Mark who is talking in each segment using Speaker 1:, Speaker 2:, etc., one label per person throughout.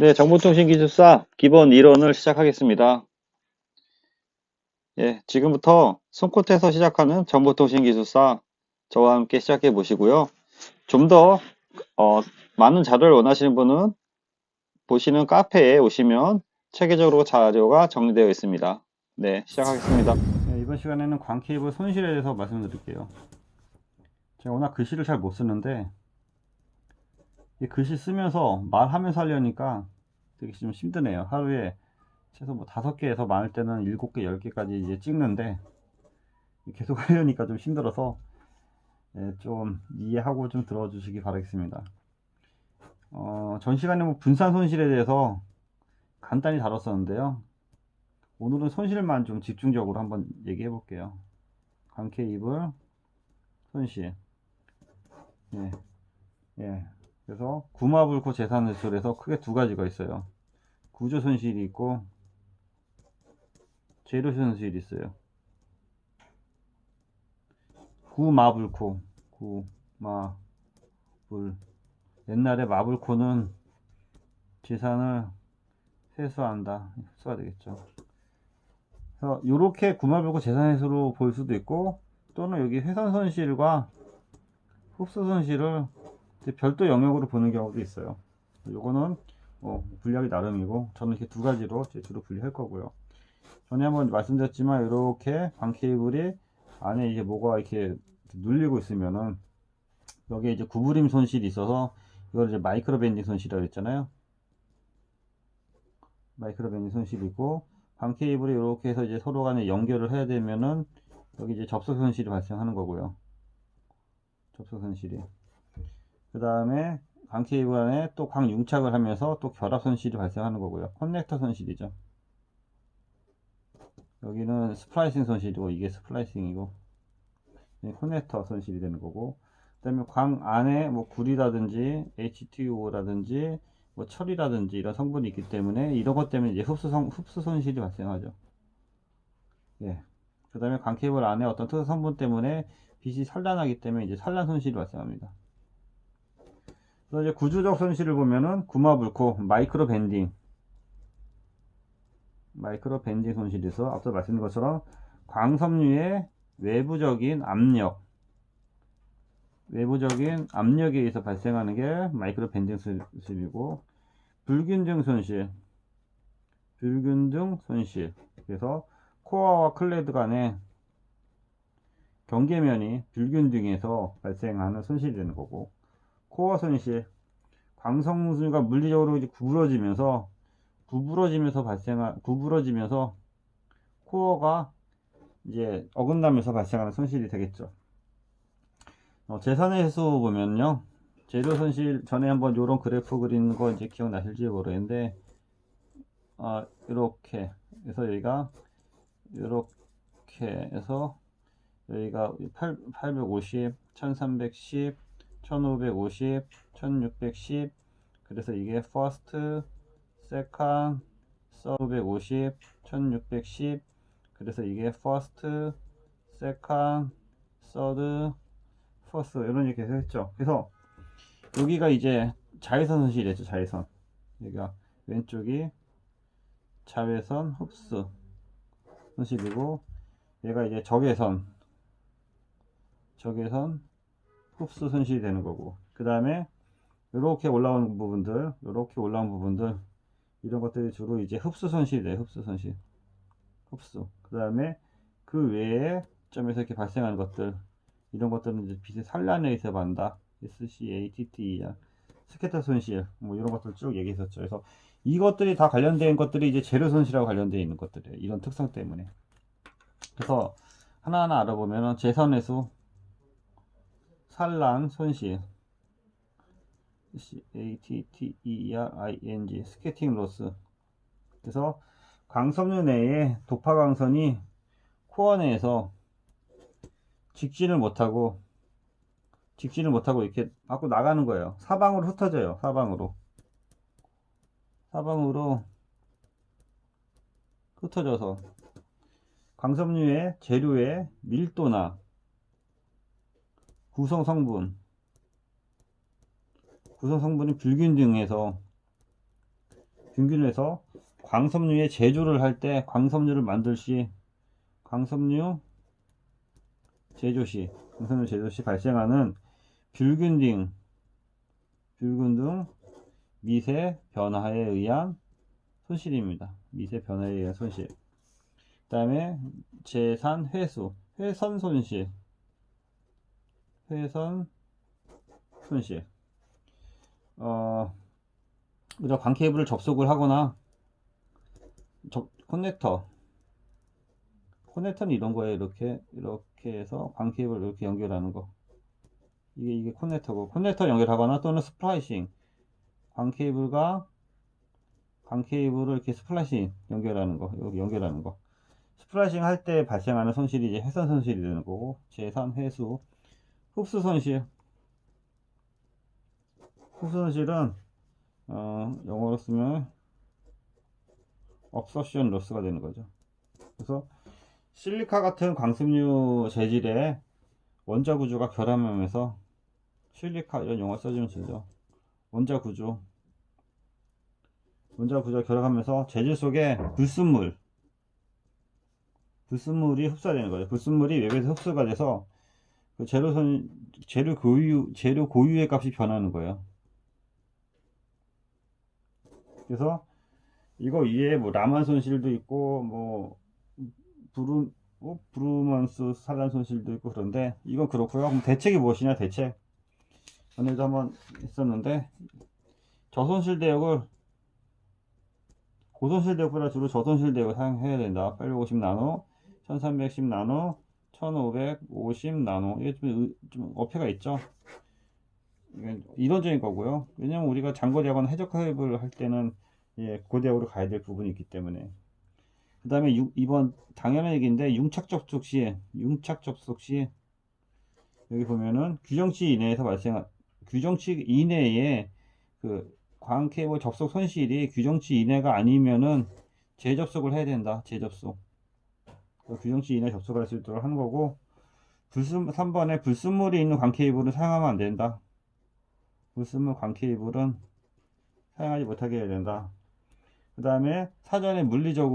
Speaker 1: 네, 정보통신기술사 기본 이론을 시작하겠습니다. 예, 지금부터 손끝에서 시작하는 정보통신기술사 저와 함께 시작해 보시고요. 좀 더 많은 자료를 원하시는 분은 보시는 카페에 오시면 체계적으로 자료가 정리되어 있습니다. 네, 시작하겠습니다. 네, 이번 시간에는 광케이블 손실에 대해서 말씀드릴게요. 제가 워낙 글씨를 잘 못 쓰는데 이 글씨 쓰면서 말하면서 하려니까 되게 좀 힘드네요. 하루에 최소 뭐 5개에서 많을 때는 7개, 10개까지 이제 찍는데 계속 하려니까 좀 힘들어서 좀 이해하고 좀 들어주시기 바라겠습니다. 전 시간에 뭐 분산 손실에 대해서 간단히 다뤘었는데요. 오늘은 손실만 좀 집중적으로 한번 얘기해 볼게요. 광케이블 손실. 예, 예. 그래서 구마불코 재산회수에서 크게 두 가지가 있어요. 구조 손실이 있고 재료 손실이 있어요. 구마불코, 구마불. 옛날에 마불코는 재산을 회수한다. 흡수가 되겠죠. 그래서 이렇게 구마불코 재산회수로 볼 수도 있고, 또는 여기 회선 손실과 흡수 손실을 별도 영역으로 보는 경우도 있어요. 요거는 분류하기 나름이고, 저는 이렇게 두 가지로 주로 분류할 거고요. 전에 한번 말씀드렸지만 이렇게 광케이블이 안에 이제 뭐가 이렇게 눌리고 있으면은 여기에 이제 구부림 손실이 있어서 이걸 이제 마이크로 밴딩 손실이라고 했잖아요. 마이크로 밴딩 손실이고, 광케이블이 이렇게 해서 이제 서로 간에 연결을 해야 되면은 여기 이제 접속 손실이 발생하는 거고요. 접속 손실이. 그 다음에 광케이블 안에 또 광융착을 하면서 또 결합 손실이 발생하는 거고요. 커넥터 손실이죠. 여기는 스플라이싱 손실이고, 이게 스플라이싱이고, 커넥터 손실이 되는 거고, 그 다음에 광 안에 뭐 구리라든지 H2O라든지 뭐 철이라든지 이런 성분이 있기 때문에 이런 것 때문에 이제 흡수 손실이 발생하죠. 예. 그 다음에 광 케이블 안에 어떤 특수 성분 때문에 빛이 산란하기 때문에 이제 산란 손실이 발생합니다. 그래서 이제 구조적 손실을 보면은 구마불코 마이크로 밴딩 손실에서 앞서 말씀드린 것처럼 광섬유의 외부적인 압력에 의해서 발생하는 게 마이크로 밴딩 손실이고, 불균등 손실. 그래서 코어와 클레드 간의 경계면이 불균등해서 발생하는 손실이 되는 거고, 코어 손실, 광석무수가 물리적으로 이제 구부러지면서 코어가 이제 어긋나면서 발생하는 손실이 되겠죠. 재산회수 보면요, 재료 손실 전에 한번 요런 그래프 그리는 거 이제 기억나실지 모르겠는데, 이렇게 해서 여기가 이렇게 해서 여기가 850, 1310, 1550, 1610. 그래서 이게 first, second, third 550, 1610. 그래서 이게 first, second, third, first 이런 이렇게 했죠. 그래서 여기가 이제 자외선 손실이었죠. 자외선. 여기가 왼쪽이 자외선 흡수 손실이고, 얘가 이제 적외선 흡수 손실이 되는 거고, 그 다음에 이렇게 올라온 부분들 이런 것들이 주로 이제 흡수 손실이 돼요. 흡수. 그 다음에 그 외에 점에서 이렇게 발생하는 것들, 이런 것들은 이제 빛의 산란에 의해서 받는다. SCATTE야. 스캐터 손실, 뭐 이런 것들 쭉 얘기했었죠. 그래서 이것들이 다 관련된 것들이 이제 재료 손실하고 관련되어 있는 것들이에요. 이런 특성 때문에. 그래서 하나하나 알아보면 재선회수, 산란, 손실, SCATTERING, 스캐팅 로스. 그래서 광섬유 내에 도파 광선이 코어 내에서 직진을 못하고 이렇게 밖으로 나가는 거예요. 사방으로 흩어져요. 사방으로 흩어져서 광섬유의 재료의 밀도나 구성 성분이 불균등해서 균균해서 광섬유의 제조를 할 때 광섬유를 만들 시 광섬유 제조 시 발생하는 균 등 미세 변화에 의한 손실입니다. 미세 변화에 의한 손실. 그 다음에 재산 회수, 회선 손실. 우리가 광 케이블을 접속을 하거나 커넥터는 이런 거예요. 이렇게 해서 광 케이블을 이렇게 연결하는 거. 이게 커넥터고, 커넥터 연결하거나 또는 스플라이싱. 광 케이블을 이렇게 스플라이싱 연결하는 거. 여기 연결하는 거. 스플라이싱 할 때 발생하는 손실이 이제 회선 손실이 되는 거고, 재산 회수. 흡수 손실은 영어로 쓰면 absorption loss가 되는 거죠. 그래서 실리카 같은 광섬유 재질의 원자 구조가 결함하면서 실리카 이런 용어 써주면 되죠. 원자 구조가 결합하면서 재질 속에 불순물이 흡수되는 거예요. 불순물이 외부에서 흡수가 돼서 그 재료 고유의 값이 변하는 거예요. 그래서 이거 위에 뭐 라만 손실도 있고 뭐 브루먼스 산란 손실도 있고 그런데 이건 그렇고요. 그럼 대책이 무엇이냐? 대책 전에도 한번 했었는데 고손실 대역보다 주로 저손실 대역을 사용해야 된다. 850 나노, 1310 나노, 1550 나노. 이게 좀 어폐가 있죠. 이건 이론적인 거고요. 왜냐면 우리가 장거리 하거나 해적 화입을 할 때는 고대역으로 가야 될 부분이 있기 때문에. 그 다음에 이번 당연한 얘기인데 융착 접속 시 여기 보면은 규정치 이내에 그 광 케이블 접속 손실이 규정치 이내가 아니면은 재접속을 해야 된다. 재접속. 규정치 이내 접속할 수 있도록 하는 거고, 3번에 불순물이 있는 광 케이블은 사용하면 안 된다. 불순물 광 케이블은 사용하지 못하게 해야 된다. 그 다음에 사전에 물리적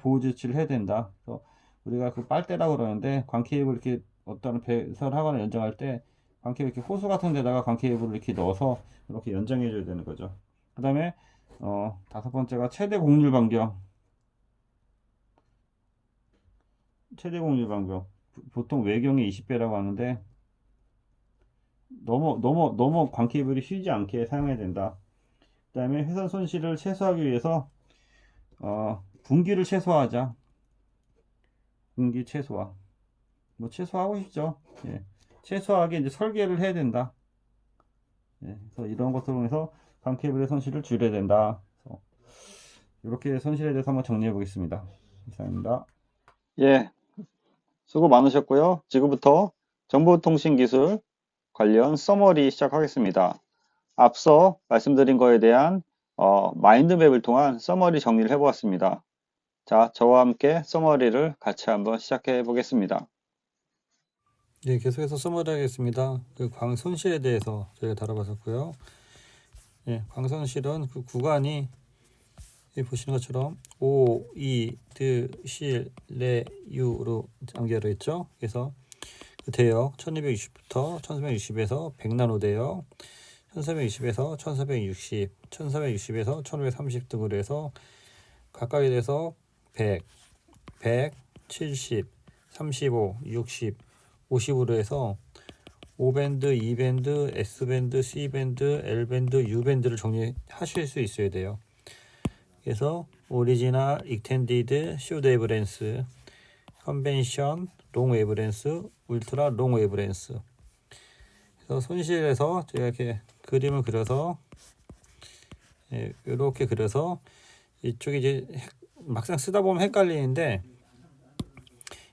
Speaker 1: 보호 조치를 해야 된다. 그래서 우리가 그 빨대라고 그러는데 광 케이블 이렇게 어떤 배설하거나 연장할 때 광 케이블 이렇게 호수 같은 데다가 광 케이블을 이렇게 넣어서 이렇게 연장해 줘야 되는 거죠. 그 다음에 5번째가 최대 곡률 반경. 보통 외경이 20배라고 하는데 너무 광 케이블이 휘지 않게 사용해야 된다. 그 다음에 회선 손실을 최소화하기 위해서 분기를 최소화하자. 분기 최소화. 뭐 최소화하고 싶죠. 예. 최소화하게 이제 설계를 해야 된다. 예. 그래서 이런 것들을 통해서 광 케이블의 손실을 줄여야 된다. 그래서 이렇게 손실에 대해서 한번 정리해 보겠습니다. 이상입니다. 예. 수고 많으셨고요. 지금부터 정보통신기술 관련 서머리 시작하겠습니다. 앞서 말씀드린 거에 대한 마인드맵을 통한 서머리 정리를 해보았습니다. 자, 저와 함께 서머리를 같이 한번 시작해 보겠습니다.
Speaker 2: 네, 계속해서 서머리 하겠습니다. 그 광 손실에 대해서 저희가 다뤄봤었고요. 예, 광 손실은 그 구간이 보시는 것처럼 O, E, 드, 실, 레, 유로 연결되어 있죠. 그래서 그 대역 1260부터 1360에서 100나노 대역, 1320에서 1460, 1460에서 1530 등으로 해서 각각에 대해서 100, 100, 70, 35, 60, 50으로 해서 O밴드, E밴드, S밴드, C밴드, L밴드, U밴드를 정리하실 수 있어야 돼요. 그래서 오리지널, 익텐디드, 숏 웨이브렌스, 컨벤션, 롱 웨이브렌스, 울트라 롱 웨이브렌스. 그래서 손실에서 제가 이렇게 그림을 그려서 이렇게 그려서 이쪽이 이제 막상 쓰다 보면 헷갈리는데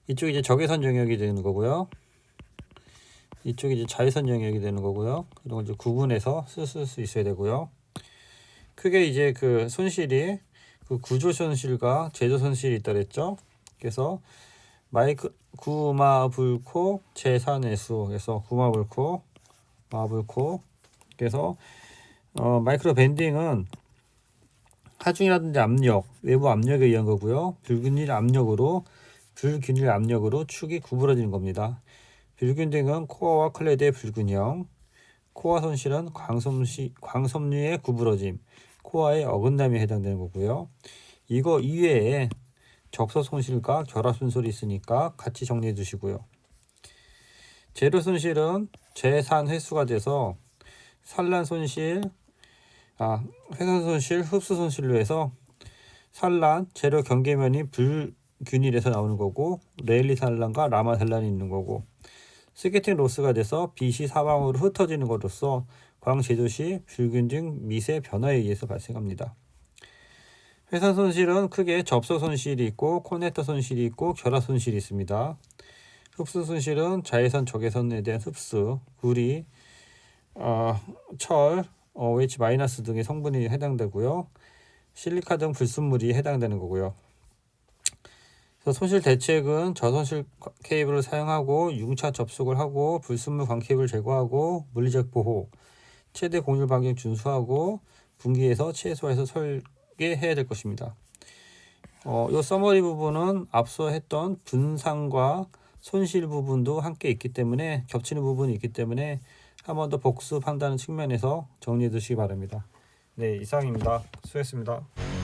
Speaker 2: 이쪽이 이제 적외선 영역이 되는 거고요. 이쪽이 이제 자외선 영역이 되는 거고요. 이런 걸 이제 구분해서 쓸 수 있어야 되고요. 크게 이제 그 손실이 그 구조 손실과 제조 손실이 있다 그랬죠. 그래서 구마불코 재산회수. 그래서 구마불코 마불코. 그래서 마이크로 밴딩은 하중이라든지 압력, 외부 압력에 의한 거고요. 불균일 압력으로 축이 구부러지는 겁니다. 불균등은 코어와 클레드의 불균형, 코어 손실은 광섬유의 구부러짐, 코어의 어긋남에 해당되는 거고요. 이거 이외에 접속 손실과 결합 손실이 있으니까 같이 정리해 두시고요. 재료 손실은 재산 횟수가 돼서 산란 손실, 훼손 손실, 흡수 손실로 해서 산란, 재료 경계면이 불균일에서 나오는 거고, 레일리 산란과 라마 산란이 있는 거고, 스케팅 로스가 돼서 빛이 사방으로 흩어지는 것으로서 광 제조 시 불균등 미세 변화에 의해서 발생합니다. 회선 손실은 크게 접속 손실이 있고 코넥터 손실이 있고 결합 손실이 있습니다. 흡수 손실은 자외선, 적외선에 대한 흡수, 구리, 철, OH- 등의 성분이 해당되고요. 실리카 등 불순물이 해당되는 거고요. 그래서 손실 대책은 저손실 케이블을 사용하고 융차 접속을 하고 불순물 광 케이블을 제거하고 물리적 보호, 최대 공률 반경 준수하고 분기해서 최소화해서 설계해야 될 것입니다. 이 서머리 부분은 앞서 했던 분상과 손실 부분도 함께 있기 때문에 겹치는 부분이 있기 때문에 한 번 더 복습한다는 측면에서 정리해 두시기 바랍니다. 네, 이상입니다. 수고했습니다.